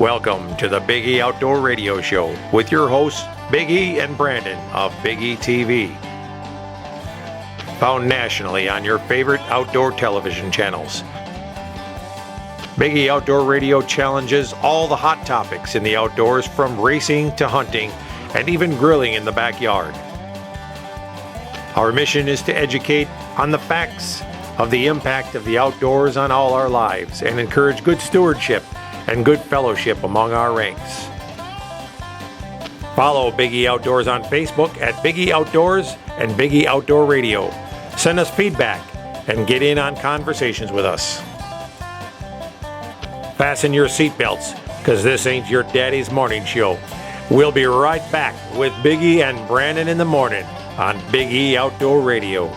Welcome to the Big E Outdoor Radio Show with your hosts, Big E and Brandon of Big E TV. Found nationally on your favorite outdoor television channels. Big E Outdoor Radio challenges all the hot topics in the outdoors, from racing to hunting and even grilling in the backyard. Our mission is to educate on the facts of the impact of the outdoors on all our lives and encourage good stewardship and good fellowship among our ranks. Follow Big E Outdoors on Facebook at Big E Outdoors and Big E Outdoor Radio. Send us feedback and get in on conversations with us. Fasten your seatbelts, because this ain't your daddy's morning show. We'll be right back with Big E and Brandon in the morning on Big E Outdoor Radio.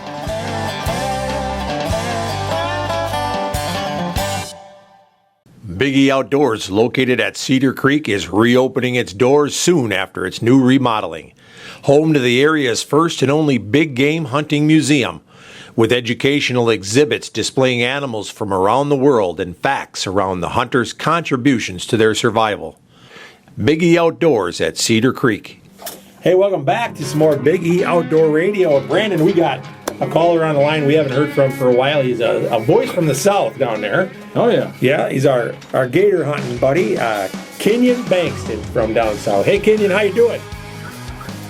Big E Outdoors, located at Cedar Creek, is reopening its doors soon after its new remodeling. Home to the area's first and only big game hunting museum, with educational exhibits displaying animals from around the world and facts around the hunters' contributions to their survival. Big E Outdoors at Cedar Creek. Hey, welcome back to some more Big E Outdoor Radio. Brandon, we got a caller on the line we haven't heard from for a while. He's a voice from the south down there. Oh, yeah. Yeah, he's our gator hunting buddy, Kenyon Bankston from down south. Hey, Kenyon, how you doing?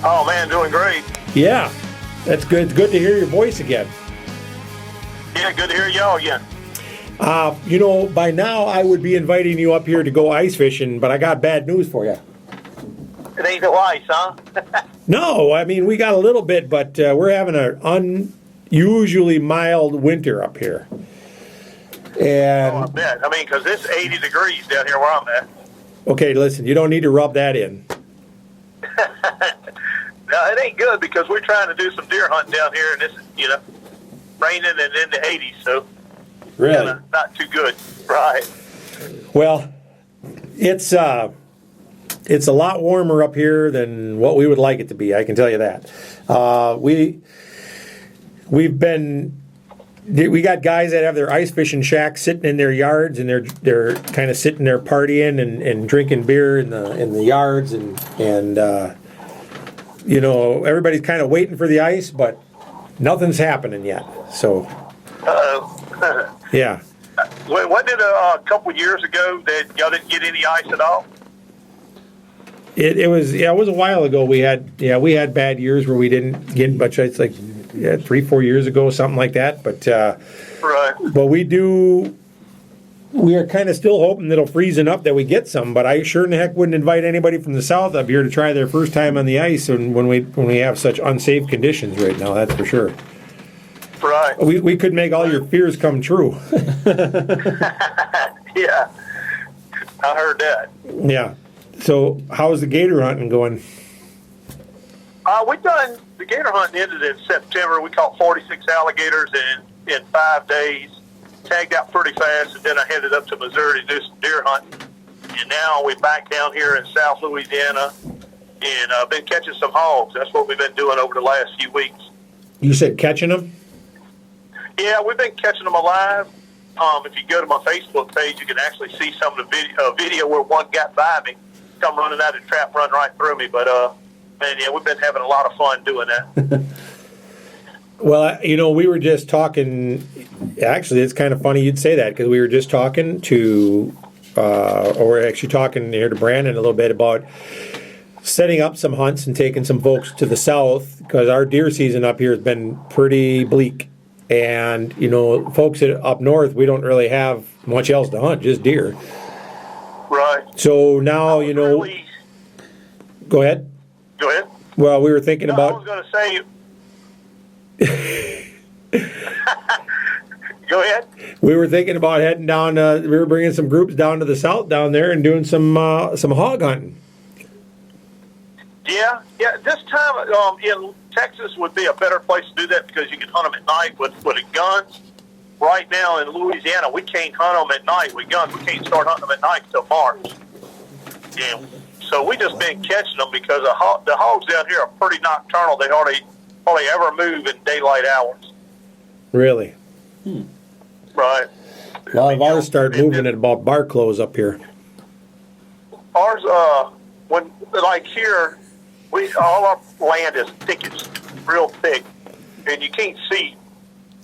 Oh, man, doing great. Yeah, that's good. It's good to hear your voice again. Yeah, good to hear y'all again. By now I would be inviting you up here to go ice fishing, but I got bad news for you. It ain't no ice, huh? No, I mean, we got a little bit, but we're having an unusually mild winter up here. And I bet. I mean, because it's 80 degrees down here where I'm at. Okay, listen, you don't need to rub that in. No, it ain't good, because we're trying to do some deer hunting down here, and it's, raining and in the 80s, so really not too good. Right. Well, it's a lot warmer up here than what we would like it to be, I can tell you that. We got guys that have their ice fishing shacks sitting in their yards, and they're kind of sitting there partying and drinking beer in the yards, and everybody's kind of waiting for the ice, but nothing's happening yet. So Uh-oh. Yeah. Wasn't it a couple years ago that y'all didn't get any ice at all? It was a while ago. We had bad years where we didn't get much. It's like 3-4 years ago, something like that. But right. But we are kind of still hoping that it'll freeze enough that we get some. But I sure in the heck wouldn't invite anybody from the south up here to try their first time on the ice, and when we have such unsafe conditions right now, that's for sure. Right. We could make all your fears come true. Yeah, I heard that. Yeah. So how's the gator hunting going? The gator hunting ended in September. We caught 46 alligators in 5 days, tagged out pretty fast, and then I headed up to Missouri to do some deer hunting. And now we're back down here in South Louisiana, and I've been catching some hogs. That's what we've been doing over the last few weeks. You said catching them? Yeah, we've been catching them alive. If you go to my Facebook page, you can actually see some of the video where one got by me, come running out of the trap, run right through me. But, man, yeah, we've been having a lot of fun doing that. Well, we were just talking. Actually, it's kind of funny you'd say that, because we were just talking to, talking here to Brandon a little bit about setting up some hunts and taking some folks to the south, because our deer season up here has been pretty bleak. And, folks up north, we don't really have much else to hunt, just deer. Right. So now, Go ahead. Go ahead. Well, we were thinking about... I was going to say... Go ahead. We were thinking about heading down, we were bringing some groups down to the south down there and doing some hog hunting. Yeah. This time in Texas would be a better place to do that, because you can hunt them at night with the guns. Right now in Louisiana, we can't hunt them at night with guns. We can't start hunting them at night until March. And so we just been catching them, because the hogs down here are pretty nocturnal. They hardly ever move in daylight hours. Really? Right. A lot of ours start moving at about bar close up here. ours, when like here, all our land is thick, it's real thick, and you can't see,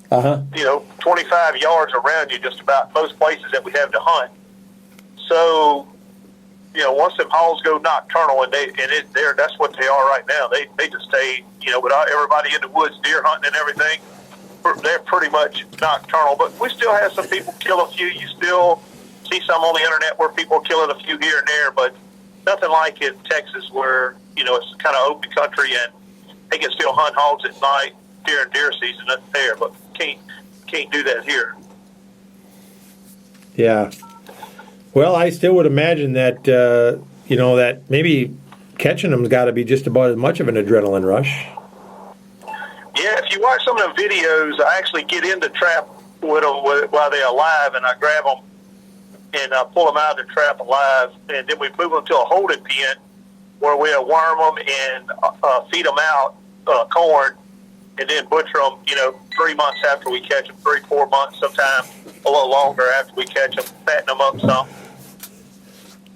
25 yards around you just about most places that we have to hunt. So, once them hogs go nocturnal, that's what they are right now. They just stay, without everybody in the woods, deer hunting and everything. They're pretty much nocturnal, but we still have some people kill a few. You still see some on the internet where people are killing a few here and there, but nothing like in Texas where, it's kind of open country and they can still hunt hogs at night during deer season up there, but can't do that here. Yeah. Well, I still would imagine that, that maybe catching them's got to be just about as much of an adrenaline rush. Yeah, if you watch some of the videos, I actually get in the trap with them while they're alive, and I grab them and pull them out of the trap alive, and then we move them to a holding pen where we'll worm them and feed them out corn, and then butcher them, 3 months after we catch them, 3-4 months, sometimes a little longer after we catch them, fatten them up some.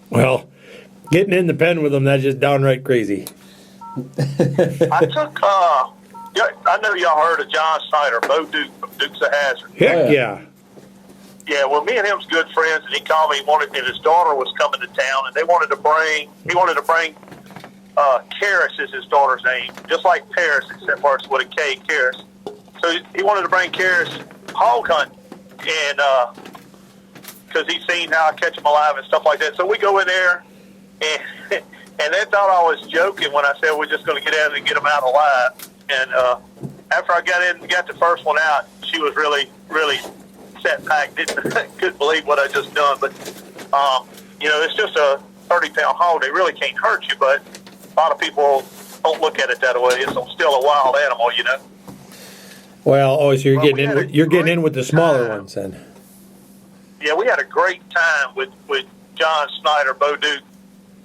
Well, getting in the pen with them, that's just downright crazy. I took, I know y'all heard of John Snyder, Bo Duke from Dukes of Hazzard. Heck yeah. Yeah, well, me and him's good friends, and he called me, and his daughter was coming to town, and he wanted to bring Karis is his daughter's name, just like Paris, except for it's with a K, Karis. So he wanted to bring Karis hog hunting, and because he's seen how I catch them alive and stuff like that. So we go in there, and they thought I was joking when I said we're just going to get in and get them out alive. And after I got in and got the first one out, she was really, really set back. Couldn't believe what I just done. But, it's just a 30-pound hog. They really can't hurt you, but a lot of people don't look at it that way. It's still a wild animal, Well, so you're getting in with the smaller ones then. Yeah, we had a great time with John Snyder, Bo Duke.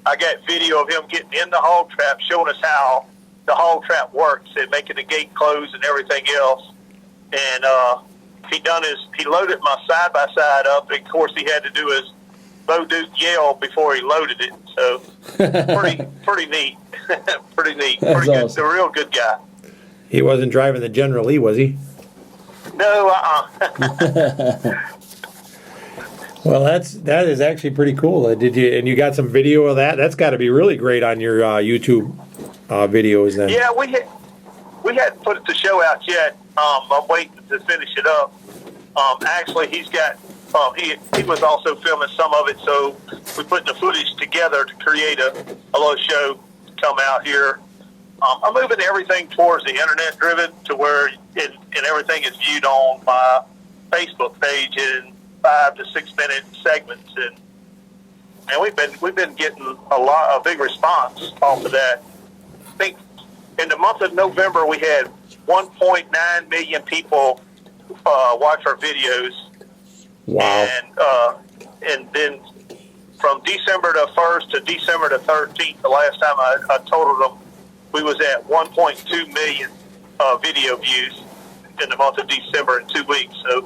I got video of him getting in the hog trap, showing us how the hog trap works and making the gate close and everything else. And he loaded my side-by-side up. And of course, he had to do his Bo Duke yell before he loaded it. So pretty neat. Pretty neat. That's pretty good. awesome. A real good guy. He wasn't driving the General Lee, was he? No, Well, that is actually pretty cool. Did you got some video of that? That's got to be really great on your YouTube videos then. Yeah, we hadn't put the show out yet. I'm waiting to finish it up. Actually, he's got he was also filming some of it, so we put the footage together to create a little show to come out here. I'm moving everything towards the internet driven to where and everything is viewed on my Facebook page in 5 to 6 minute segments, and we've been getting a big response off of that. I think in the month of November we had 1.9 million people watch our videos. Wow. And then from December the 1st to December the 13th, the last time I totaled them, we was at 1.2 million video views in the month of December in 2 weeks. So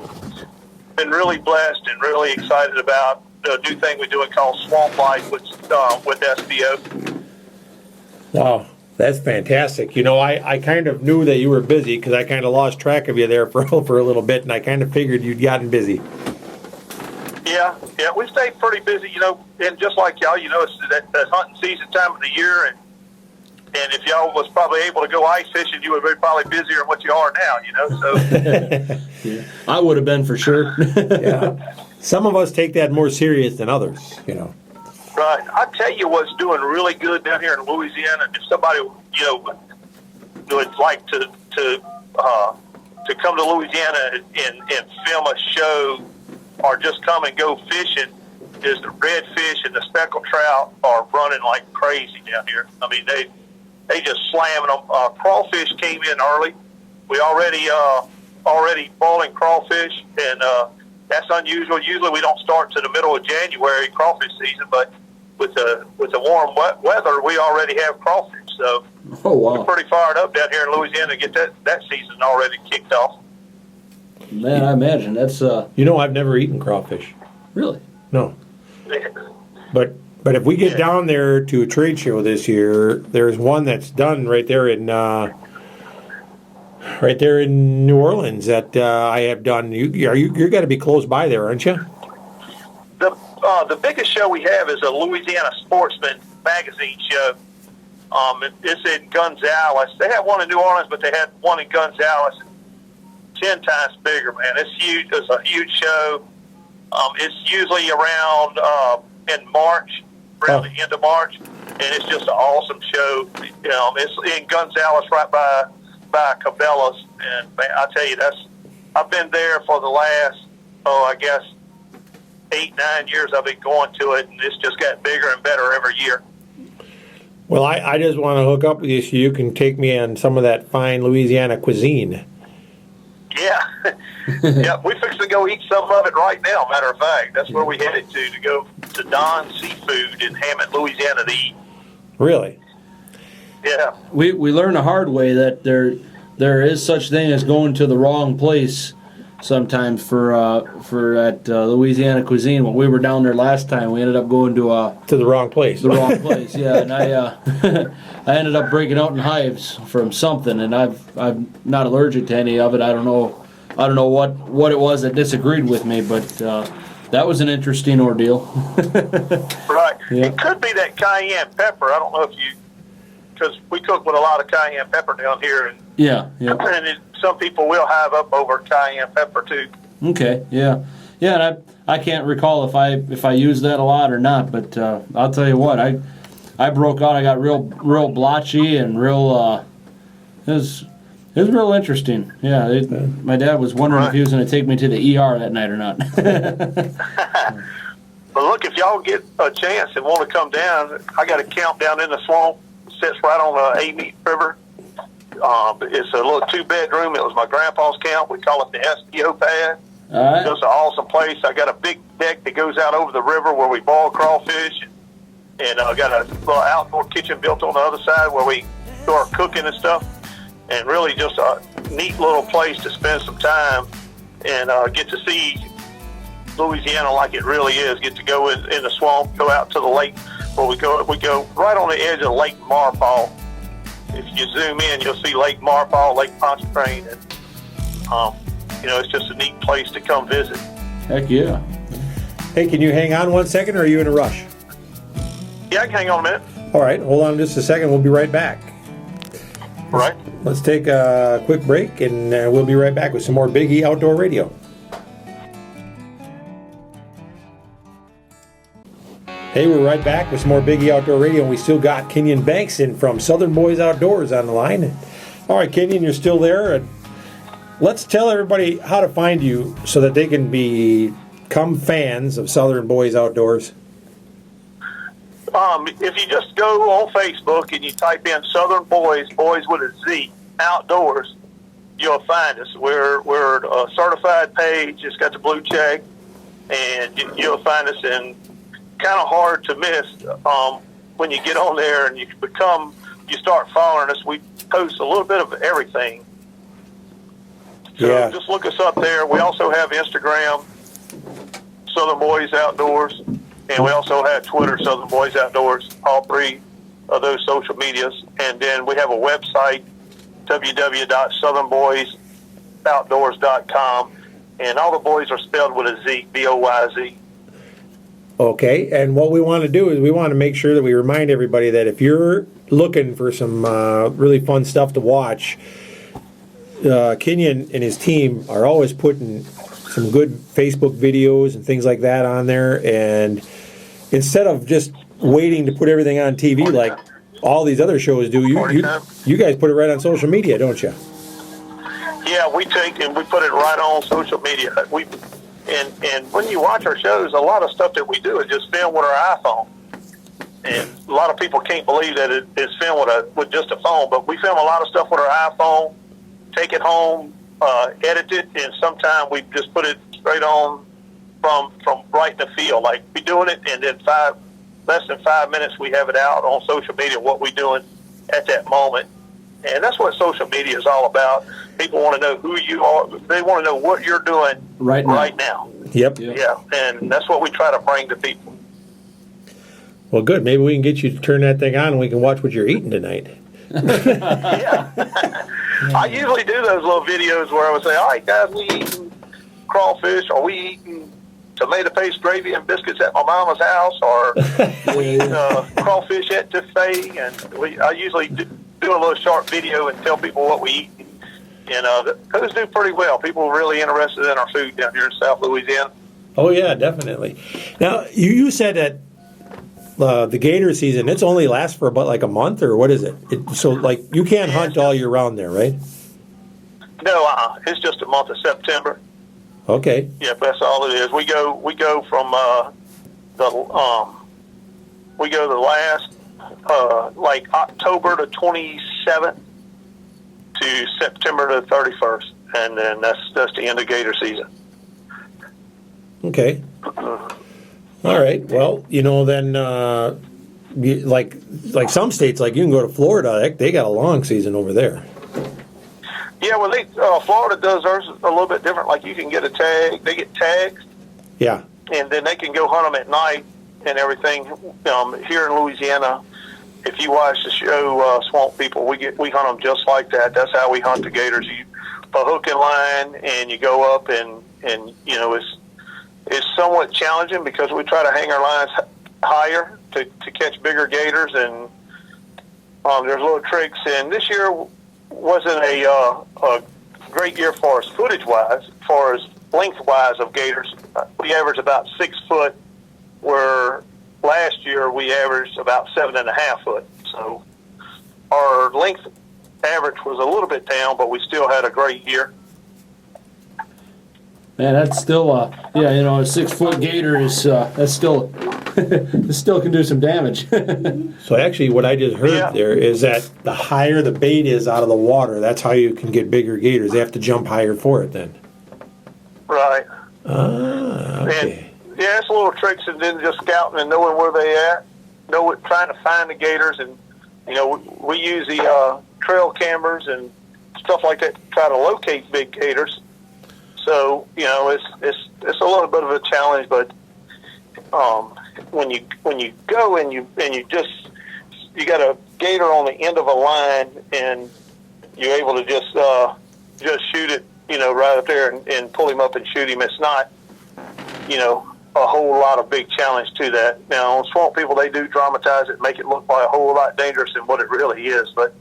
been really blessed and really excited about the new thing we're doing called Swamp Life with SBO. Wow, that's fantastic. I kind of knew that you were busy because I kind of lost track of you there for a little bit, and I kind of figured you'd gotten busy. Yeah, we stay pretty busy, and just like y'all, it's that hunting season time of the year, and if y'all was probably able to go ice fishing, you would be probably busier than what you are now, so. Yeah, I would have been for sure. Yeah. Some of us take that more serious than others, Right. I tell you what's doing really good down here in Louisiana. If somebody, would like to come to Louisiana and film a show or just come and go fishing, is the redfish and the speckled trout are running like crazy down here. I mean, they just slamming them. Crawfish came in early. We already boiling crawfish, and that's unusual. Usually we don't start to the middle of January crawfish season, but with the warm weather, we already have crawfish. So we're pretty fired up down here in Louisiana to get that season already kicked off. Man, I imagine that's I've never eaten crawfish. Really? No. But But if we get down there to a trade show this year, there's one that's done right there in New Orleans that I have done. You're got to be close by there, aren't you? The biggest show we have is a Louisiana Sportsman magazine show. It's in Gonzales. They have one in New Orleans, but they had one in Gonzales 10 times bigger, man. It's huge. It's a huge show. It's usually around in March, around the end of March, and it's just an awesome show. It's in Gonzales, right by Cabela's, and man, I tell you, I've been there for the last, I guess 8-9 years. I've been going to it, and it's just got bigger and better every year. Well, I just want to hook up with you so you can take me on some of that fine Louisiana cuisine. Yeah. Yeah, we fix to go eat some of it right now, matter of fact. That's where we headed to go to Don's Seafood in Hammond, Louisiana to eat. Really? Yeah. We learned the hard way that there is such thing as going to the wrong place sometimes for Louisiana cuisine. When we were down there last time, we ended up going to the wrong place. The wrong place, yeah. And I ended up breaking out in hives from something, and I'm not allergic to any of it. I don't know what it was that disagreed with me, but that was an interesting ordeal. Right. Yeah. It could be that cayenne pepper. I don't know if because we cook with a lot of cayenne pepper down here, and and some people will have up over cayenne pepper too. Okay, yeah, and I can't recall if I used that a lot or not, but I'll tell you what, I broke out. I got real blotchy and real. It was real interesting. Yeah, my dad was wondering if he was going to take me to the ER that night or not. But look, if y'all get a chance and want to come down, I got a camp down in the swamp. Sits right on the Amite River. It's a little 2-bedroom. It was my grandpa's camp. We call it the SPO pad. All right. It's an awesome place. I got a big deck that goes out over the river where we boil crawfish, and I got a little outdoor kitchen built on the other side where we do our cooking and stuff. And really just a neat little place to spend some time and get to see Louisiana like it really is. Get to go in the swamp, go out to the lake. Where we go right on the edge of Lake Marpole. If you zoom in, you'll see Lake Marpole, Lake Pontchartrain, and it's just a neat place to come visit. Heck yeah! Hey, can you hang on 1 second, or are you in a rush? Yeah, I can hang on a minute. All right, hold on just a second. We'll be right back. All right. Let's take a quick break, and we'll be right back with some more Big E Outdoor Radio. Hey, we're right back with some more Big E Outdoor Radio, and we still got Kenyon Bankson from Southern Boys Outdoors on the line. All right, Kenyon, you're still there. And let's tell everybody how to find you so that they can become fans of Southern Boys Outdoors. If you just go on Facebook and you type in Southern Boys with a Z, Outdoors, you'll find us. We're a certified page. It's got the blue check, and you'll find us in. Kind of hard to miss when you get on there and you start following us. We post a little bit of everything. So just look us up there. We also have Instagram, Southern Boys Outdoors, and we also have Twitter, Southern Boys Outdoors, all 3 of those social medias. And then we have a website, www.southernboysoutdoors.com, and all the boys are spelled with a Z, B-O-Y-Z. Okay, and what we want to do is we want to make sure that we remind everybody that if you're looking for some really fun stuff to watch, Kenyon and his team are always putting some good Facebook videos and things like that on there, and instead of just waiting to put everything on TV like all these other shows do, you guys put it right on social media, don't you? Yeah, we take and we put it right on social media. And when you watch our shows, a lot of stuff that we do is just filmed with our iPhone. And a lot of people can't believe that it's filmed with just a phone, but we film a lot of stuff with our iPhone, take it home, edit it, and sometimes we just put it straight on from right in the field. Like we doing it, and then less than 5 minutes we have it out on social media, what we're doing at that moment. And that's what social media is all about. People want to know who you are. They want to know what you're doing right now. Yep. Yeah, and that's what we try to bring to people. Well, good. Maybe we can get you to turn that thing on and we can watch what you're eating tonight. Yeah. I usually do those little videos where I would say, all right, guys, we eating crawfish, or we eating tomato paste gravy and biscuits at my mama's house, or we eat crawfish at the Faye. And I usually do a little short video and tell people what we eat. And those do pretty well. People are really interested in our food down here in South Louisiana. Oh, yeah, definitely. Now, you said that the gator season, it's only lasts for about like a month, or what is it? So, like, you can't hunt all year round there, right? No, it's just a month of September. Okay. Yep, that's all it is. We go from the last like October the 27th to September the 31st, and then that's the end of gator season. Okay. All right. Well, then like some states, like you can go to Florida, they got a long season over there. Yeah, well, Florida does theirs a little bit different. Like you can get a tag; they get tags. Yeah. And then they can go hunt them at night and everything. Here in Louisiana, if you watch the show Swamp People, we hunt them just like that. That's how we hunt the gators. You put hook and line, and you go up, and it's somewhat challenging because we try to hang our lines higher to catch bigger gators, and there's little tricks. And this year wasn't a great year for us footage-wise, far as length-wise of gators. We averaged about 6 foot, where last year we averaged about 7.5 foot. So our length average was a little bit down, but we still had a great year. Man, that's still a 6 foot gator is that's still it still can do some damage. So actually, what I just heard there is that the higher the bait is out of the water, that's how you can get bigger gators. They have to jump higher for it then. Right. Okay. And, yeah, it's little tricks, and then just scouting and knowing where they at, trying to find the gators, and we use the trail cameras and stuff like that to try to locate big gators. So it's a little bit of a challenge, but when you go and you got a gator on the end of a line, and you're able to just shoot it, right up there and pull him up and shoot him. It's not, a whole lot of big challenge to that. Now, on Swamp People, they do dramatize it, make it look like a whole lot dangerous than what it really is. But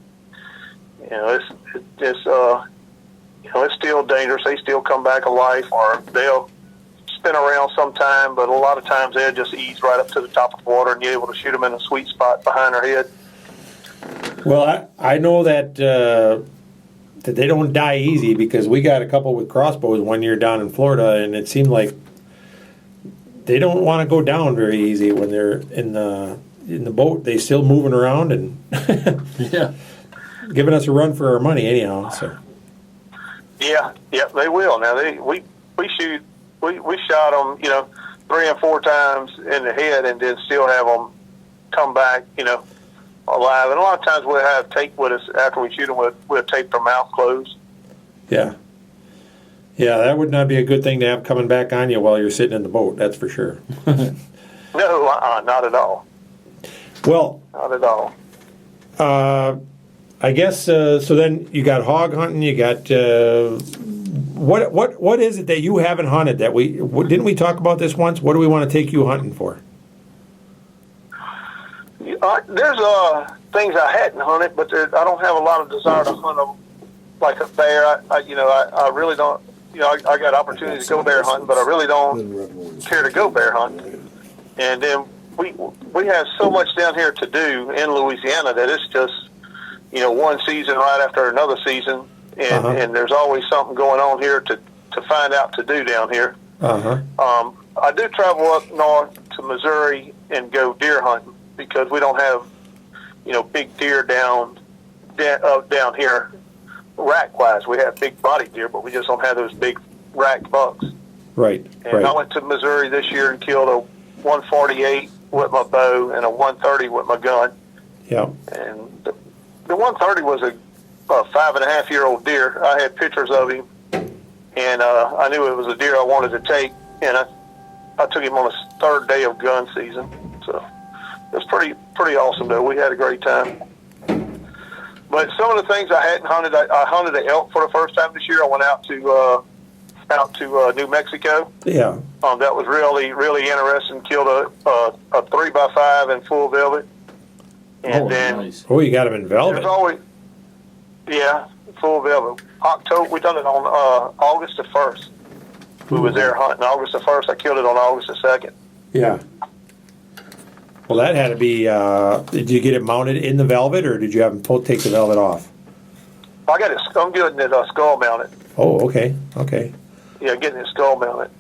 it's still dangerous. They still come back alive, or they'll spin around sometime. But a lot of times they'll just ease right up to the top of the water, and you're able to shoot them in a sweet spot behind their head. Well, I know that that they don't die easy, because we got a couple with crossbows one year down in Florida, and it seemed like they don't want to go down very easy when they're in the boat. They still moving around and Yeah. giving us a run for our money anyhow. So Yeah, they will. Now we shot them, 3 and 4 times in the head, and then still have them come back, alive. And a lot of times we'll have tape with us after we shoot them. We'll tape their mouth closed. yeah, that would not be a good thing to have coming back on you while you're sitting in the boat. That's for sure. No, not at all. Well, Not at all. I guess so. Then you got hog hunting. You got what is it that you haven't hunted that didn't we talk about this once? What do we want to take you hunting for? There's things I hadn't hunted, but I don't have a lot of desire to hunt them like a bear. I really don't. I got opportunity to go bear hunting, but I really don't care to go bear hunting. And then we have so much down here to do in Louisiana that it's just one season right after another season, and there's always something going on here to find out to do down here. I do travel up north to Missouri and go deer hunting, because we don't have big deer down here. Rack-wise, we have big body deer, but we just don't have those big rack bucks. Right. And I went to Missouri this year and killed a 148 with my bow and a 130 with my gun. Yeah. And the 130 was a 5.5-year-old deer. I had pictures of him, and I knew it was a deer I wanted to take, and I took him on his 3rd day of gun season. So was pretty awesome though. We had a great time. But some of the things I hadn't hunted, I hunted an elk for the first time this year. I went out to New Mexico. Yeah. That was really interesting. Killed a 3x5 in full velvet. And then nice. Oh, you got them in velvet. there's always, yeah, full velvet. We done it on August the 1st. We was there hunting August the 1st. I killed it on August the 2nd. Yeah. Well, that had to be, did you get it mounted in the velvet, or did you have them take the velvet off? I'm getting it skull mounted. Oh, okay. Yeah, getting it skull mounted.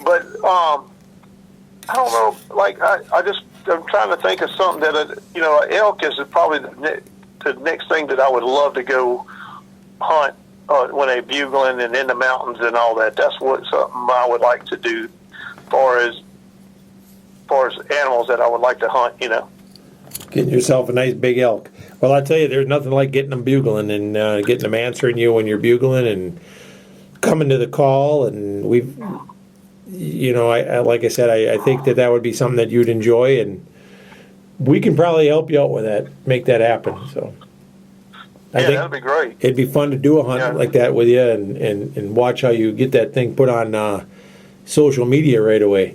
But I don't know. Like I'm trying to think of something that elk is probably the next thing that I would love to go hunt when they bugling and in the mountains and all that. That's something I would like to do, as far as animals that I would like to hunt. Getting yourself a nice big elk. Well, I tell you, there's nothing like getting them bugling and getting them answering you when you're bugling and coming to the call. And we've, I like I said, I think that would be something that you'd enjoy, and we can probably help you out with that, make that happen. So I think that'd be great. It'd be fun to do a hunt like that with you and watch how you get that thing put on social media right away.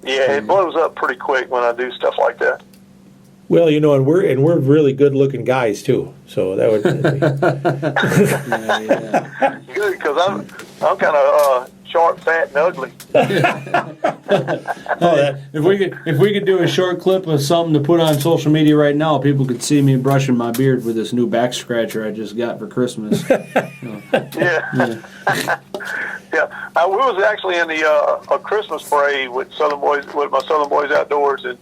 Yeah, it blows up pretty quick when I do stuff like that. Well, and we're really good-looking guys too, so that would. Yeah. Good, because I'm kind of short, fat, and ugly. If we could do a short clip of something to put on social media right now, people could see me brushing my beard with this new back scratcher I just got for Christmas. Yeah. Yeah, we was actually in a Christmas parade with my Southern Boys Outdoors, and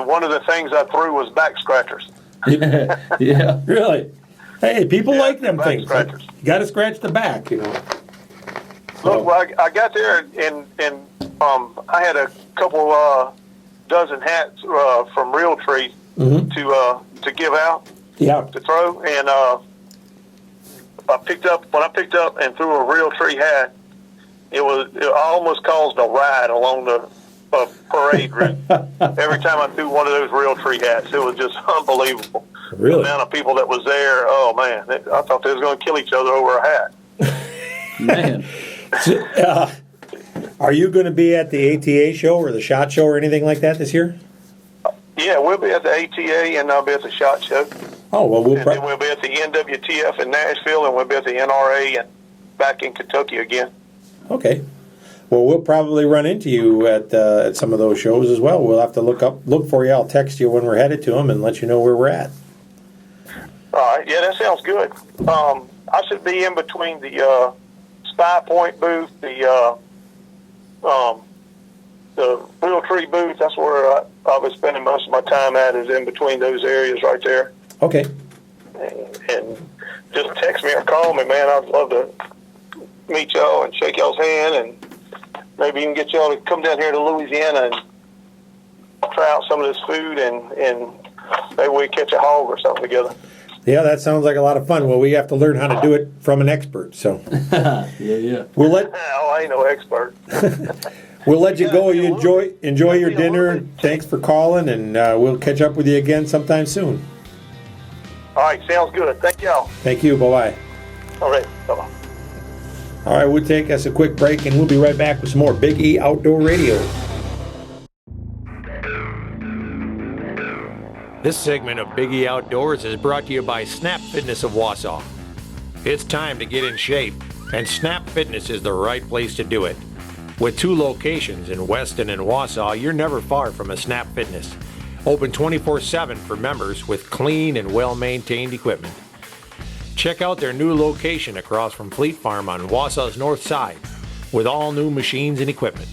one of the things I threw was back scratchers. Yeah. Really? Hey, people like them things. Scratchers. You got to scratch the back, Look, well, I got there and I had a couple dozen hats from Hr3 to give out. Yeah. To throw, and when I picked up and threw a Hr3 hat, it almost caused a riot along the parade route. Every time I threw one of those Hr3 hats, it was just unbelievable. Really? The amount of people that was there. Oh man, I thought they was going to kill each other over a hat. Man. So, are you going to be at the ATA show or the SHOT Show or anything like that this year? Yeah, we'll be at the ATA and I'll be at the SHOT Show. Oh, well, then we'll be at the NWTF in Nashville, and we'll be at the NRA and back in Kentucky again. Okay. Well, we'll probably run into you at some of those shows as well. We'll have to look for you. I'll text you when we're headed to them and let you know where we're at. All right. Yeah, that sounds good. I should be in between the Spy Point booth, the Hr3 booth. That's where I'll be spending most of my time at, is in between those areas right there. Okay. And just text me or call me, man. I'd love to meet y'all and shake y'all's hand, and maybe even get y'all to come down here to Louisiana and try out some of this food, and maybe we catch a hog or something together. Yeah, that sounds like a lot of fun. Well, we have to learn how to do it from an expert, so. Yeah. We'll let. Oh, I ain't no expert. We'll let you go. You enjoy your dinner. Thanks for calling, and we'll catch up with you again sometime soon. All right, sounds good. Thank y'all. Thank you. Bye-bye. All right, bye-bye. All right, we'll take us a quick break, and we'll be right back with some more Big E Outdoor Radio. This segment of Big E Outdoors is brought to you by Snap Fitness of Wausau. It's time to get in shape, and Snap Fitness is the right place to do it. With 2 locations in Weston and Wausau, you're never far from a Snap Fitness. Open 24/7 for members with clean and well-maintained equipment. Check out their new location across from Fleet Farm on Wausau's north side with all new machines and equipment.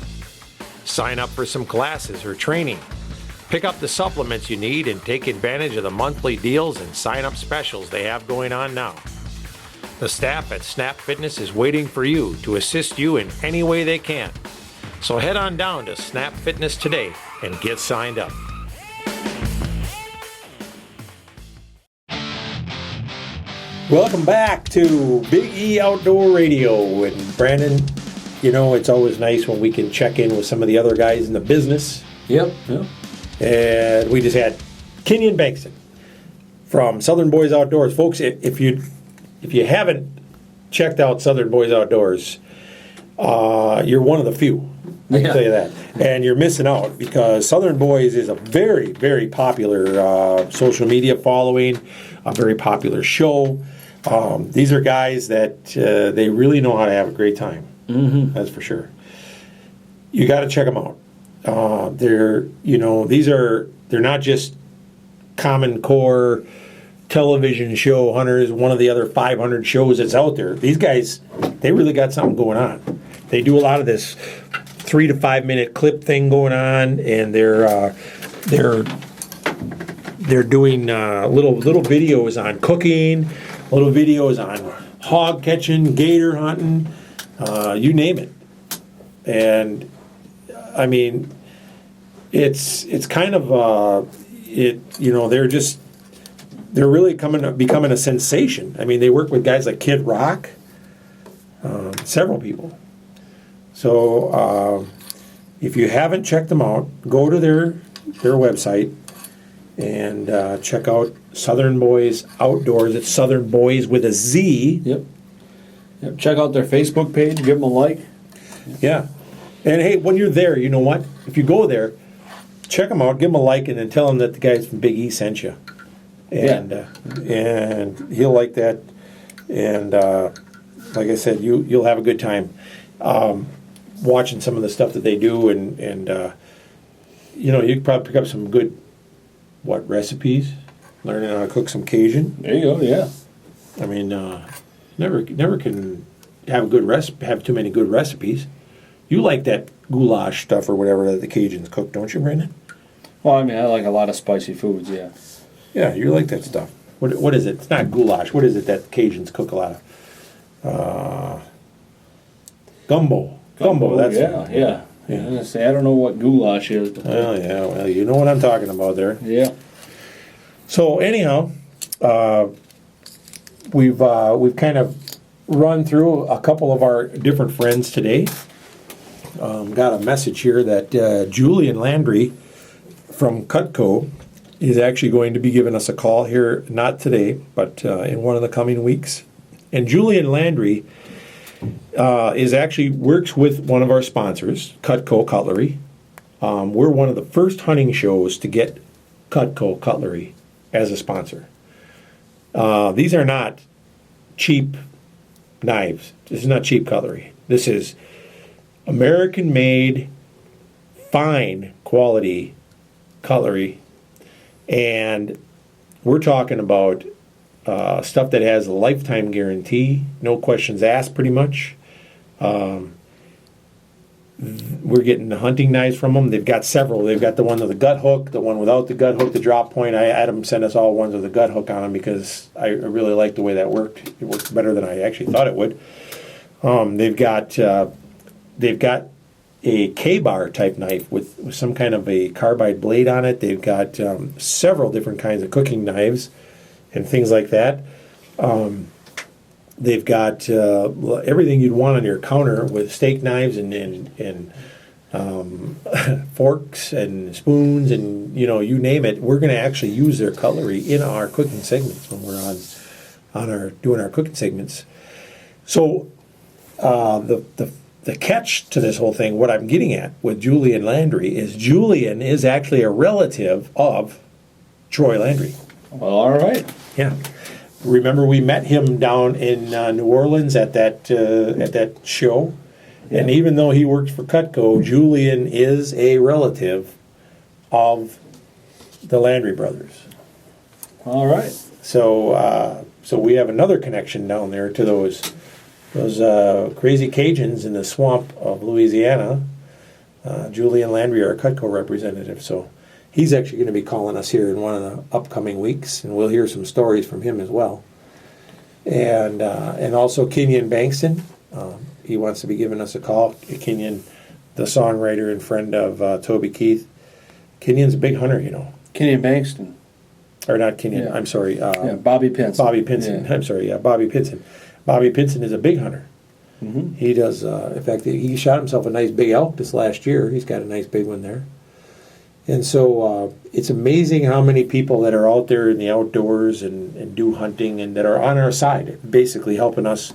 Sign up for some classes or training. Pick up the supplements you need and take advantage of the monthly deals and sign-up specials they have going on now. The staff at Snap Fitness is waiting for you to assist you in any way they can. So head on down to Snap Fitness today and get signed up. Welcome back to Big E Outdoor Radio. And Brandon, it's always nice when we can check in with some of the other guys in the business Yep. And we just had Kenyon Bankston from Southern Boys Outdoors. Folks, if you haven't checked out Southern Boys Outdoors, you're one of the few. I can tell you that. And you're missing out because Southern Boys is a very, very popular social media following, a very popular show. These are guys that they really know how to have a great time. Mm-hmm. That's for sure. You got to check them out. They're not just Common Core television show hunters, one of the other 500 shows that's out there. These guys, they really got something going on. They do a lot of this 3 to 5 minute clip thing going on, and they're doing little videos on cooking, little videos on hog catching, gator hunting, you name it. And I mean, it's kind of they're really becoming a sensation. I mean, they work with guys like Kid Rock, several people. So if you haven't checked them out, go to their website and check out Southern Boys Outdoors. It's Southern Boys with a Z. Yep. Check out their Facebook page. Give them a like. Yeah. And hey, when you're there, you know what? If you go there, check them out, give them a like, and then tell them that the guys from Big E sent you. And and he'll like that. And like I said, you'll have a good time watching some of the stuff that they do, and you can probably pick up some good recipes, learning how to cook some Cajun. There you go. Yeah. I mean, never can have too many good recipes. You like that goulash stuff or whatever that the Cajuns cook, don't you, Brandon? Well, I mean, I like a lot of spicy foods. Yeah. Yeah, you like that stuff. What is it? It's not goulash. What is it that Cajuns cook a lot of? Gumbo. That's yeah. I was gonna say, I don't know what goulash is. But well, you know what I'm talking about there. Yeah. So anyhow, we've kind of run through a couple of our different friends today. Got a message here that Julian Landry from Cutco is actually going to be giving us a call here, not today, but in one of the coming weeks. And Julian Landry works with one of our sponsors, Cutco Cutlery. We're one of the first hunting shows to get Cutco Cutlery as a sponsor. These are not cheap knives. This is not cheap cutlery. This is American-made, fine quality cutlery, and we're talking about stuff that has a lifetime guarantee, no questions asked, pretty much. We're getting the hunting knives from them. They've got several. They've got the one with the gut hook, the one without the gut hook, the drop point. I had them send us all ones with the gut hook on them because I really liked the way that worked. It worked better than I actually thought it would. They've got a K-bar type knife with some kind of a carbide blade on it. They've got several different kinds of cooking knives and things like that. They've got everything you'd want on your counter with steak knives and forks and spoons and you name it. We're going to actually use their cutlery in our cooking segments when we're doing our cooking segments. So the catch to this whole thing, what I'm getting at with Julian Landry, is Julian is actually a relative of Troy Landry. Well, all right. Yeah. Remember, we met him down in New Orleans at that show, and even though he works for Cutco, Julian is a relative of the Landry brothers. All right. So we have another connection down there to those crazy Cajuns in the swamp of Louisiana. Julian Landry, our Cutco representative. So he's actually going to be calling us here in one of the upcoming weeks, and we'll hear some stories from him as well. And also Kenyon Bankston. He wants to be giving us a call. Kenyon, the songwriter and friend of Toby Keith. Kenyon's a big hunter, Kenyon Bankston. Or not Kenyon, Yeah. I'm sorry. Bobby Pinson. Bobby Pinson. Yeah. I'm sorry, Bobby Pinson. Bobby Pinson is a big hunter. Mm-hmm. He does, in fact, he shot himself a nice big elk this last year. He's got a nice big one there. And so it's amazing how many people that are out there in the outdoors and do hunting and that are on our side, basically helping us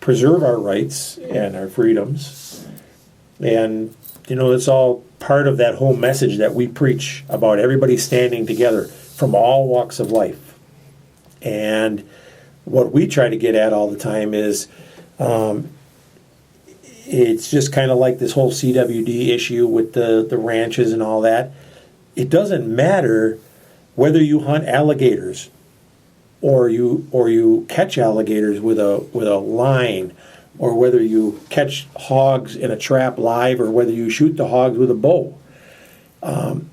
preserve our rights and our freedoms. And, it's all part of that whole message that we preach about everybody standing together from all walks of life. And what we try to get at all the time is it's just kind of like this whole CWD issue with the ranches and all that. It doesn't matter whether you hunt alligators or you catch alligators with a line, or whether you catch hogs in a trap live, or whether you shoot the hogs with a bow.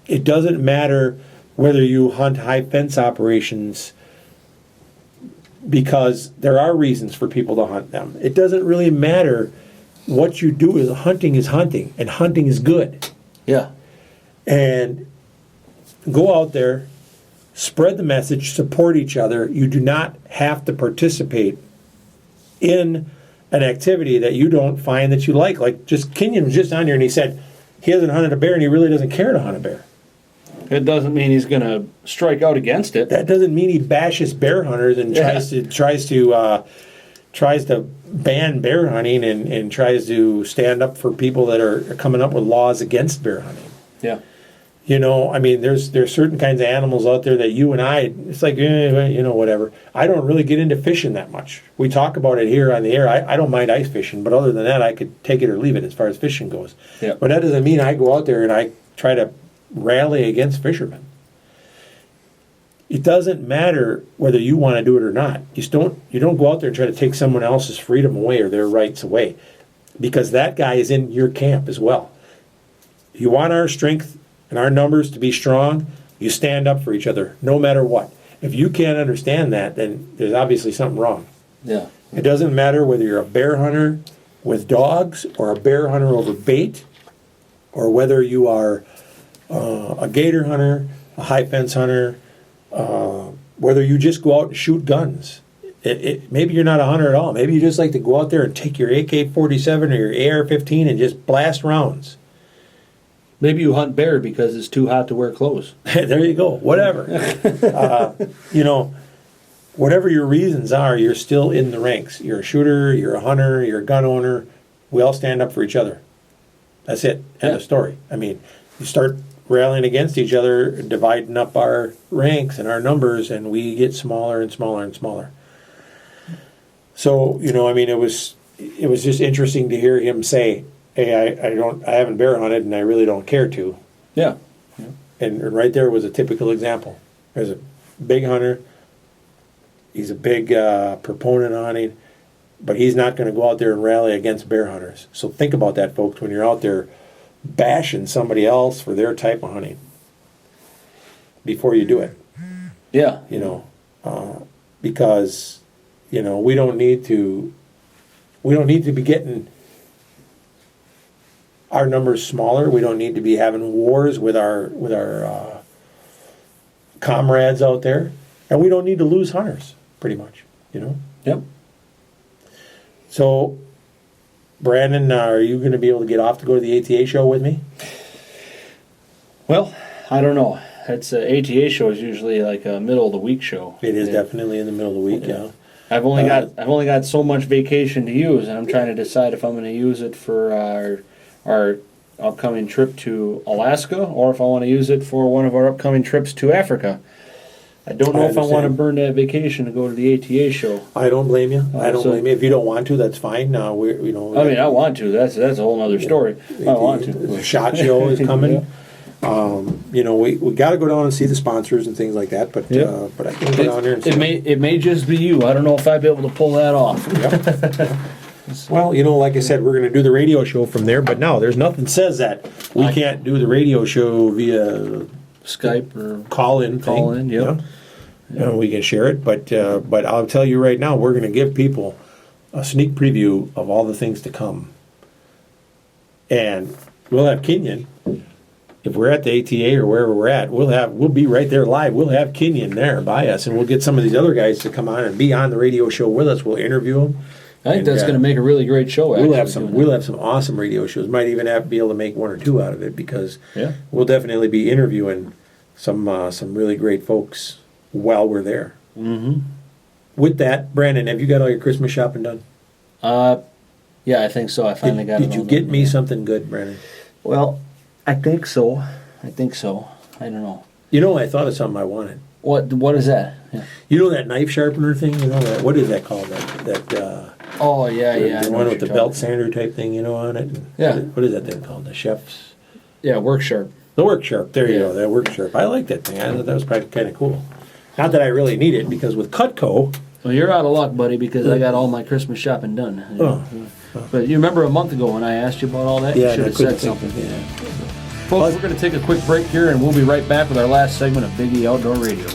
It doesn't matter whether you hunt high fence operations, because there are reasons for people to hunt them. It doesn't really matter what you do. Is hunting, and hunting is good. Yeah. And go out there, spread the message, support each other. You do not have to participate in an activity that you don't find that you like. Like, just Kenyon was just on here and he said he hasn't hunted a bear and he really doesn't care to hunt a bear. It doesn't mean he's going to strike out against it. That doesn't mean he bashes bear hunters and tries to ban bear hunting and tries to stand up for people that are coming up with laws against bear hunting. Yeah. There's certain kinds of animals out there that you and I, it's like, whatever. I don't really get into fishing that much. We talk about it here on the air. I don't mind ice fishing, but other than that, I could take it or leave it as far as fishing goes. Yeah. But that doesn't mean I go out there and I try to rally against fishermen. It doesn't matter whether you want to do it or not. You don't go out there and try to take someone else's freedom away or their rights away, because that guy is in your camp as well. You want our strength and our numbers to be strong, you stand up for each other, no matter what. If you can't understand that, then there's obviously something wrong. Yeah. It doesn't matter whether you're a bear hunter with dogs, or a bear hunter over bait, or whether you are a gator hunter, a high fence hunter, whether you just go out and shoot guns. Maybe you're not a hunter at all. Maybe you just like to go out there and take your AK-47 or your AR-15 and just blast rounds. Maybe you hunt bear because it's too hot to wear clothes. There you go. Whatever. Whatever your reasons are, you're still in the ranks. You're a shooter, you're a hunter, you're a gun owner. We all stand up for each other. That's it. End of story. You start rallying against each other, dividing up our ranks and our numbers, and we get smaller and smaller and smaller. So, it was just interesting to hear him say, hey, I haven't bear hunted and I really don't care to. Yeah. And right there was a typical example. There's a big hunter. He's a big proponent of hunting, but he's not going to go out there and rally against bear hunters. So think about that, folks, when you're out there bashing somebody else for their type of hunting before you do it. Yeah. Because we don't need to be getting our numbers smaller. We don't need to be having wars with our comrades out there, and we don't need to lose hunters. Pretty much, Yep. So, Brandon, are you going to be able to get off to go to the ATA show with me? Well, I don't know. It's ATA show is usually like a middle of the week show. It is definitely in the middle of the week. Yeah. I've only got so much vacation to use, and I'm trying to decide if I'm going to use it for our upcoming trip to Alaska, or if I want to use it for one of our upcoming trips to Africa. I don't know if I want to burn that vacation to go to the ATA show. I don't blame you. I don't blame you. If you don't want to, that's fine. I want to. That's a whole other story. I want to. The SHOT Show is coming. We got to go down and see the sponsors and things like that. But I can go down there and see. It may just be you. I don't know if I'd be able to pull that off. Yep. Well, like I said, we're going to do the radio show from there. But no, there's nothing says that we can't do the radio show via Skype or call-in. Yep. We can share it. But I'll tell you right now, we're going to give people a sneak preview of all the things to come. And we'll have Kenyon. If we're at the ATA or wherever we're at, we'll be right there live. We'll have Kenyon there by us, and we'll get some of these other guys to come on and be on the radio show with us. We'll interview them. I think that's going to make a really great show. We'll actually, have some awesome radio shows. Might even be able to make 1 or 2 out of it because Yeah. we'll definitely be interviewing some really great folks while we're there. Mm-hmm. With that, Brandon, have you got all your Christmas shopping done? Yeah, I think so. I finally got it. Did you get me something good, Brandon? Well, I think so. I don't know. You know, I thought of something I wanted. What is that? Yeah. You know that knife sharpener thing? You know that? What is that called? Oh, yeah. The I know one what with the you're belt talking sander type thing, you know, on it. Yeah. What is that thing called? The chef's. Yeah, Work Sharp. The Work Sharp. There you Yeah. go. That Work Sharp. I like that thing. I thought that was probably kind of cool. Not that I really need it because with Cutco. Well, you're out of luck, buddy, because I got all my Christmas shopping done. Oh. But you remember a month ago when I asked you about all that? Yeah, You should I have couldn't said think. something. Yeah. Folks, we're going to take a quick break here, and we'll be right back with our last segment of Big E Outdoor Radio.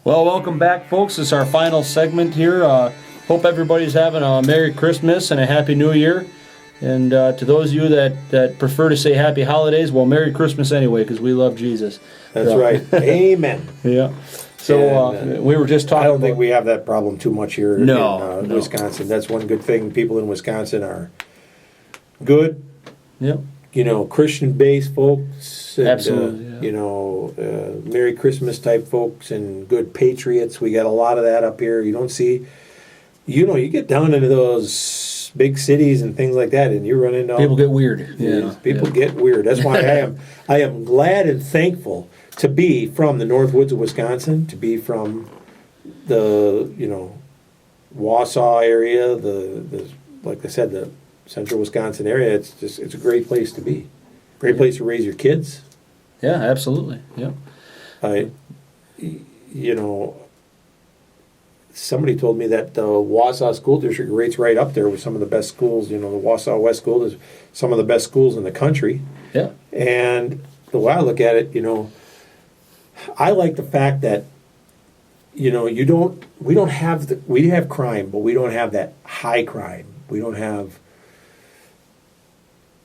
Well, welcome back, folks. This is our final segment here. Hope everybody's having a Merry Christmas and a Happy New Year. And to those of you that prefer to say Happy Holidays, well, Merry Christmas anyway, because we love Jesus. That's So- right. Amen. Yeah. So And, we were just talking. I don't think we have that problem too much here No, in no. Wisconsin. That's one good thing. People in Wisconsin are good, Yep. you know, Christian-based folks. And, Absolutely, yeah. You know, Merry Christmas type folks and good patriots. We got a lot of that up here. You don't see, you know, you get down into those big cities and things like that, and you run into People get weird. Yeah. People get weird. That's why I am glad and thankful to be from the North Woods of Wisconsin, to be from the, you know, Wausau area, the like I said, the central Wisconsin area. It's a great place to be. Great place to raise your kids. Yeah, absolutely. Yeah. You know, somebody told me that the Wausau School District rates right up there with some of the best schools. You know, the Wausau West School is some of the best schools in the country. Yeah. And the way I look at it, you know, I like the fact that, you know, we have crime, but we don't have that high crime. We don't have,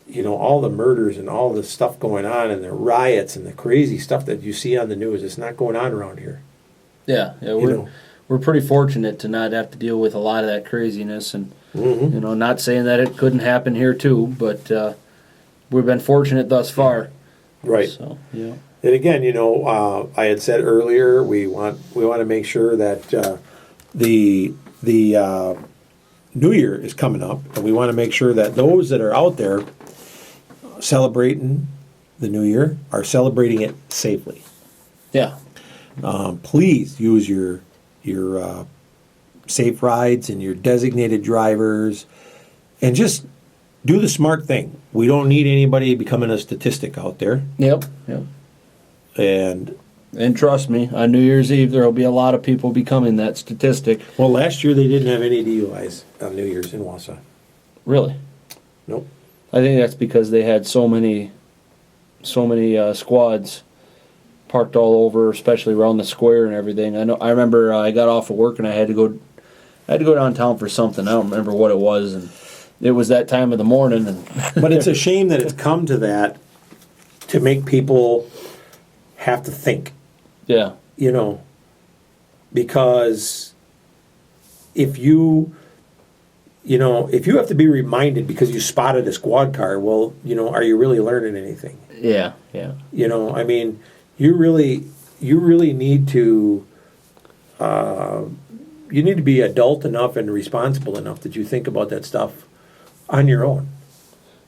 you know, all the murders and all the stuff going on and the riots and the crazy stuff that you see on the news. It's not going on around here. Yeah. We're pretty fortunate to not have to deal with a lot of that craziness, and you know, not saying that it couldn't happen here too, but we've been fortunate thus far. Right. So yeah. And again, you know, I had said earlier we want to make sure that the New Year is coming up, and we want to make sure that those that are out there celebrating the New Year are celebrating it safely. Yeah. Please use your safe rides and your designated drivers, and just do the smart thing. We don't need anybody becoming a statistic out there. Yep. And trust me, on New Year's Eve there will be a lot of people becoming that statistic. well, last year they didn't have any DUIs on New Year's in Wausau. Really. Nope. I think that's because they had so many squads parked all over, especially around the square and everything. I remember I got off of work and I had to go downtown for something. I don't remember what it was, and it was that time of the morning. And But it's a shame that it's come to that, to make people have to think, yeah, you know, because if you have to be reminded because you spotted a squad car, well, you know, are you really learning anything? yeah. You know, I mean, you really need to, you need to be adult enough and responsible enough that you think about that stuff on your own.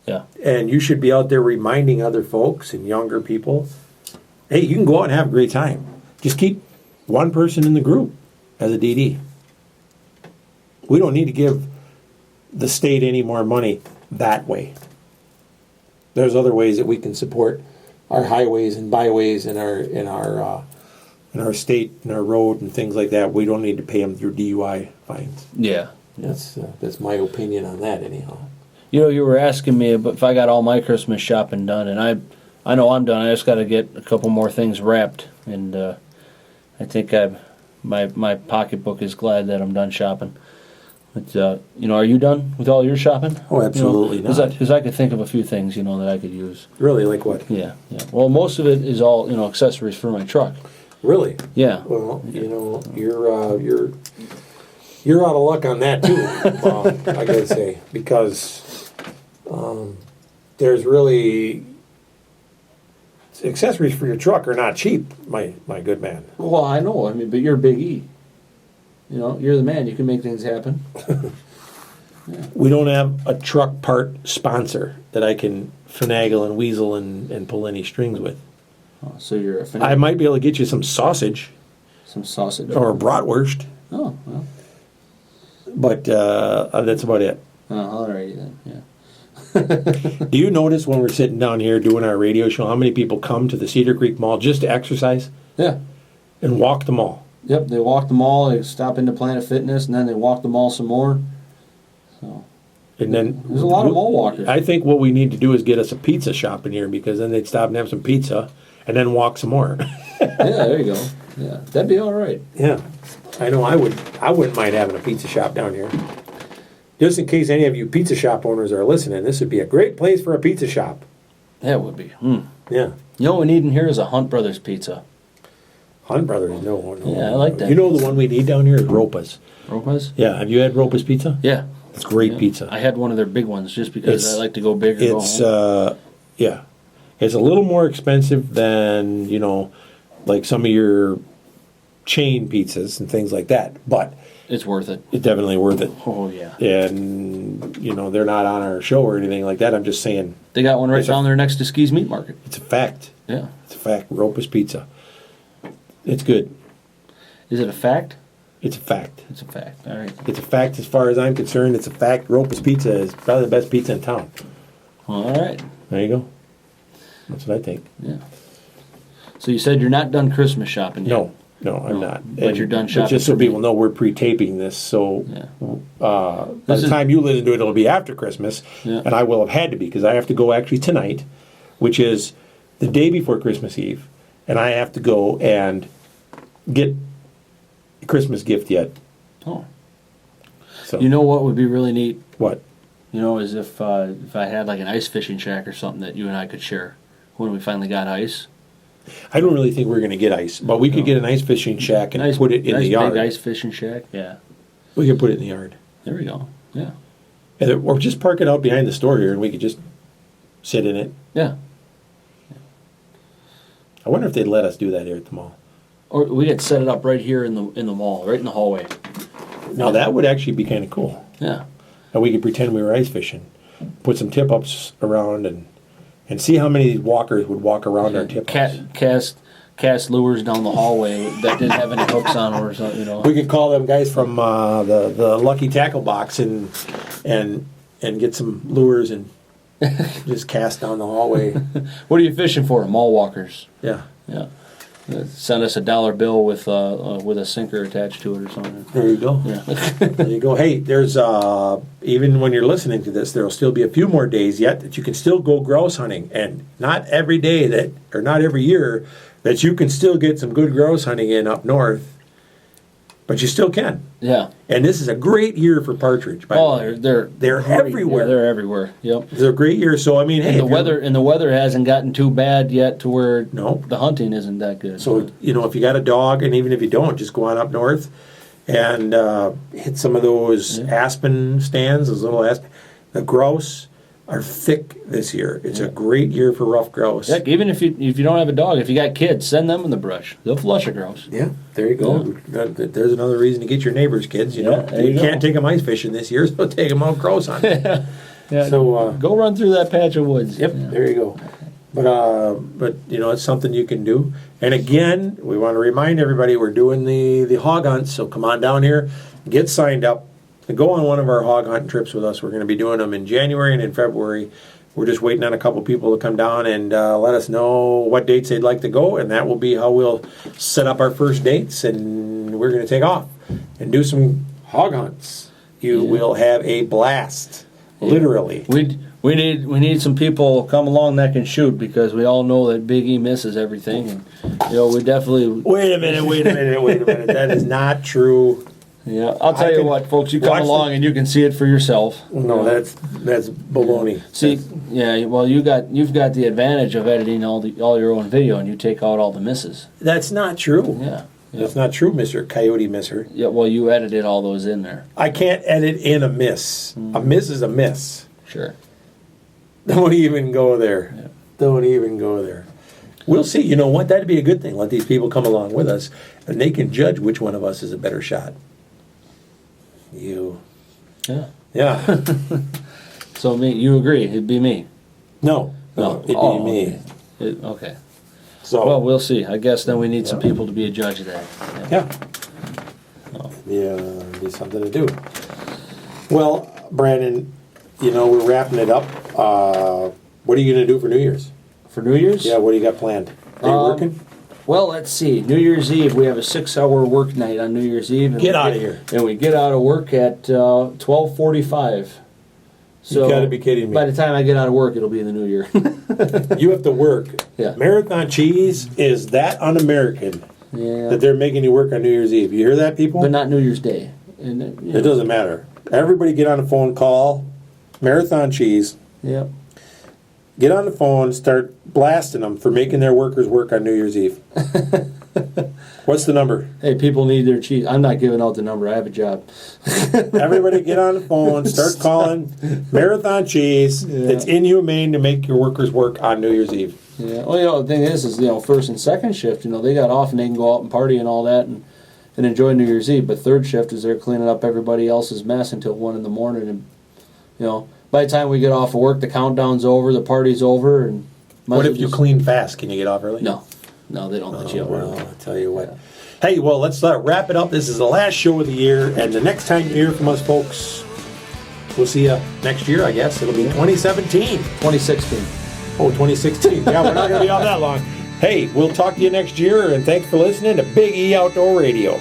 Yeah. And you should be out there reminding other folks and younger people, hey, you can go out and have a great time. Just keep one person in the group as a DD. We don't need to give the state any more money that way. There's other ways that we can support our highways and byways and our state and our road and things like that. We don't need to pay them through DUI fines. Yeah. That's my opinion on that, anyhow. You know, you were asking me if I got all my Christmas shopping done, and I know I'm done. I just got to get a couple more things wrapped, and I think my pocketbook is glad that I'm done shopping. But you know, are you done with all your shopping? Oh, absolutely not. Because I could think of a few things, you know, that I could use. Really, like what? Yeah. Well, most of it is all, you know, accessories for my truck. Really? Yeah. Well, you know, You're out of luck on that too, I gotta say, because there's really accessories for your truck are not cheap, my good man. Well, I know. I mean, but you're Big E. You know, you're the man. You can make things happen. We don't have a truck part sponsor that I can finagle and weasel and pull any strings with. Oh, so you're a fan. I might be able to get you some sausage Some sausage. or bratwurst, Oh, well. but that's about it. Oh, all righty then. Yeah. Do you notice when we're sitting down here doing our radio show, how many people come to the Cedar Creek Mall just to exercise Yeah. and walk the mall? Yep. They walk the mall. They stop into Planet Fitness, and then they walk the mall some more. So And then there's a lot of mall walkers. I think what we need to do is get us a pizza shop in here, because then they'd stop and have some pizza and then walk some more. Yeah, there you go. Yeah, that'd be all right. Yeah, I know. I wouldn't mind having a pizza shop down here. Just in case any of you pizza shop owners are listening, this would be a great place for a pizza shop. That would be. Yeah. You know what we need in here is a Hunt Brothers pizza. Hunt Brothers, no. Yeah, I like that. You know the one we need down here is Ropa's. Ropa's? Yeah, have you had Ropa's pizza? Yeah. It's great Yeah. pizza. I had one of their big ones just because I like to go big or go It's home. yeah, it's a little more expensive than like some of your chain pizzas and things like that, but It's worth it. it's definitely worth it. Oh, yeah. And they're not on our show or anything like that. I'm just saying They got one right It's a- down there next to Ski's Meat Market. it's a fact. Yeah. It's a fact. Ropa's Pizza. It's good. Is it a fact? It's a fact. It's a fact. All right. It's a fact as far as I'm concerned. It's a fact. Ropa's Pizza is probably the best pizza in town. All right. There you go. That's what I think. Yeah. So you said you're not done Christmas shopping yet? No, I'm not. But you're done shopping Just so for me. people know, we're pre-taping this, so Yeah. by This the is- time you listen to it, it'll be after Christmas, Yeah. and I will have had to be, because I have to go actually tonight, which is the day before Christmas Eve, and I have to go and get a Christmas gift yet. Oh. So You know what would be really neat? what? Is if I had like an ice fishing shack or something that you and I could share when we finally got ice. I don't really think we're going to get ice, but we could get an ice fishing shack and Nice, put it in nice the yard. big ice fishing shack. Yeah. We could put it in the yard, There we go. Yeah. or just park it out behind the store here, and we could just sit in it. Yeah. I wonder if they'd let us do that here at the mall. Or we could set it up right here in the mall, right in the hallway. Now that would actually be kind of cool. Yeah. And we could pretend we were ice fishing, put some tip ups around, and see how many of these walkers would walk around our tip ups. Cast lures down the hallway that didn't have any hooks on them or something. We could call them guys from the Lucky Tackle Box and get some lures and just cast down the hallway. What are you fishing for? Mall walkers. Yeah, Yeah. Send us a $1 bill with a sinker attached to it or something. there you go. Yeah. There you go. Hey, there's even when you're listening to this, there'll still be a few more days yet that you can still go grouse hunting, and not every day or not every year that you can still get some good grouse hunting in up north, but you still can. Yeah. And this is a great year for partridge. By the way. They're They're great. everywhere. Yeah, they're everywhere. Yep. It's a great year. So I mean, hey, And the weather hasn't gotten too bad yet to where No. the hunting isn't that good. So if you got a dog, and even if you don't, just go on up north and hit some of those aspen stands. Those little aspen. The grouse are thick this year. It's a great year for rough grouse. Heck, even if you don't have a dog, if you got kids, send them in the brush. They'll flush a grouse. Yeah, there you go. There's another reason to get your neighbors' kids. You know, there you go. can't take them ice fishing this year, so take them out grouse hunting. Yeah. So Go run through that patch of woods. Yep, Yeah. there you go. But it's something you can do. And again, we want to remind everybody we're doing the hog hunts. So come on down here, get signed up, and go on one of our hog hunting trips with us. We're going to be doing them in January and in February. We're just waiting on a couple people to come down and let us know what dates they'd like to go, and that will be how we'll set up our first dates. And we're going to take off and do some hog hunts. You will have a blast, literally. We need some people come along that can shoot, because we all know that Big E misses everything, and we definitely. Wait a minute. That is not true. Yeah, I'll tell you what, folks. You come watch along and you can see it for yourself. No, that's baloney. See, yeah, well, you've got the advantage of editing all your own video, and you take out all the misses. That's not true. Yeah. That's not true, Mr. Coyote Misser. Yeah, well, you edited all those in there. I can't edit in a miss. A miss is a miss. Sure. Don't even go there. Yeah. Don't even go there. We'll see. You know what? That'd be a good thing. Let these people come along with us, and they can judge which one of us is a better shot. You. Yeah. Yeah. So you agree? It'd be me. No. It'd be me. Okay. So. Well, we'll see. I guess then we need some people to be a judge of that. Yeah. Be something to do. Well, Brandon, we're wrapping it up. What are you going to do for New Year's? For New Year's? Yeah, what do you got planned? Are you working? Well, let's see. New Year's Eve, we have a 6-hour work night on New Year's Eve. Get out of here. And we get out of work at 12:45. So You got to be kidding me. by the time I get out of work, it'll be in the new year. You have to work. Yeah. Marathon Cheese is that un-American Yeah. that they're making you work on New Year's Eve. You hear that, people? But not New Year's Day. And, It doesn't matter. Everybody get on a phone call. Marathon Cheese. Yeah. Get on the phone, start blasting them for making their workers work on New Year's Eve. What's the number? Hey, people need their cheese. I'm not giving out the number. I have a job. Everybody get on the phone, start calling Marathon Cheese. Yeah. It's inhumane to make your workers work on New Year's Eve. Yeah. Well, the thing is, first and second shift, they got off and they can go out and party and all that and enjoy New Year's Eve. But third shift is they're cleaning up everybody else's mess until 1 in the morning. And, by the time we get off of work, the countdown's over, the party's over. And What if you clean fast? Can you get off early? No, they don't let you out early. I'll tell you what. Hey, well, let's wrap it up. This is the last show of the year, and the next time you hear from us, folks, we'll see you next year, I guess. It'll be 2017. 2016. Oh, 2016. Yeah, we're not going to be on that long. Hey, we'll talk to you next year, and thanks for listening to Big E Outdoor Radio.